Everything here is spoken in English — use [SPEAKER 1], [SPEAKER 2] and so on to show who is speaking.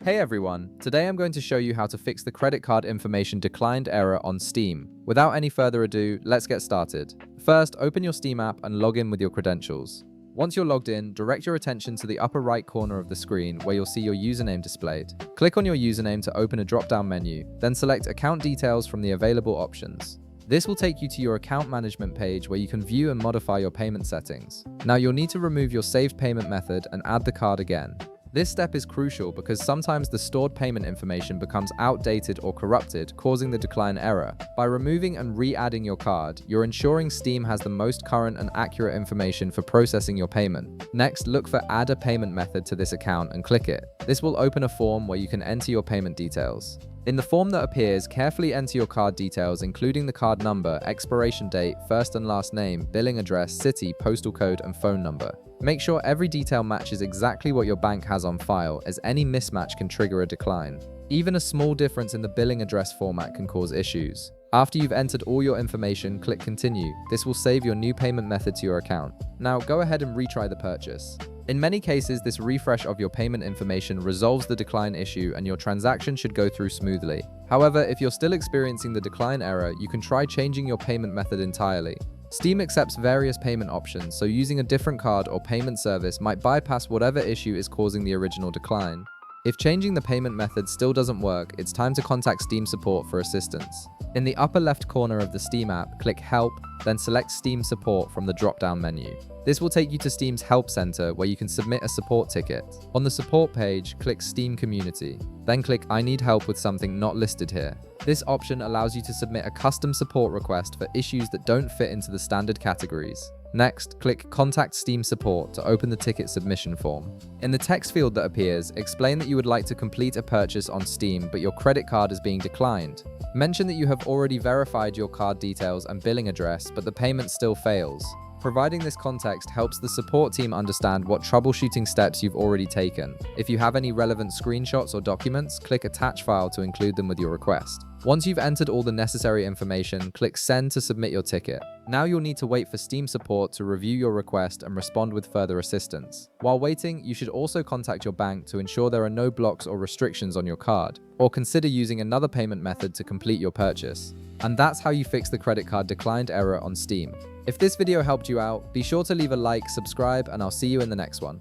[SPEAKER 1] Hey everyone, today I'm going to show you how to fix the credit card information declined error on Steam. Without any further ado, let's get started. First, open your Steam app and log in with your credentials. Once you're logged in, direct your attention to the upper right corner of the screen where you'll see your username displayed. Click on your username to open a drop-down menu, then select Account Details from the available options. This will take you to your account management page where you can view and modify your payment settings. Now you'll need to remove your saved payment method and add the card again. This step is crucial because sometimes the stored payment information becomes outdated or corrupted, causing the decline error. By removing and re-adding your card, you're ensuring Steam has the most current and accurate information for processing your payment. Next, look for Add a Payment Method to this account and click it. This will open a form where you can enter your payment details. In the form that appears, carefully enter your card details, including the card number, expiration date, first and last name, billing address, city, postal code, and phone number. Make sure every detail matches exactly what your bank has on file, as any mismatch can trigger a decline. Even a small difference in the billing address format can cause issues. After you've entered all your information, click Continue. This will save your new payment method to your account. Now go ahead and retry the purchase. In many cases, this refresh of your payment information resolves the decline issue and your transaction should go through smoothly. However, if you're still experiencing the decline error, you can try changing your payment method entirely. Steam accepts various payment options, so using a different card or payment service might bypass whatever issue is causing the original decline. If changing the payment method still doesn't work, it's time to contact Steam support for assistance. In the upper left corner of the Steam app, click Help, then select Steam Support from the drop-down menu. This will take you to Steam's Help Center where you can submit a support ticket. On the support page, click Steam Community. Then click I need help with something not listed here. This option allows you to submit a custom support request for issues that don't fit into the standard categories. Next, click Contact Steam Support to open the ticket submission form. In the text field that appears, explain that you would like to complete a purchase on Steam but your credit card is being declined. Mention that you have already verified your card details and billing address, but the payment still fails. Providing this context helps the support team understand what troubleshooting steps you've already taken. If you have any relevant screenshots or documents, click Attach File to include them with your request. Once you've entered all the necessary information, click Send to submit your ticket. Now you'll need to wait for Steam support to review your request and respond with further assistance. While waiting, you should also contact your bank to ensure there are no blocks or restrictions on your card, or consider using another payment method to complete your purchase. And that's how you fix the credit card declined error on Steam. If this video helped you out, be sure to leave a like, subscribe, and I'll see you in the next one.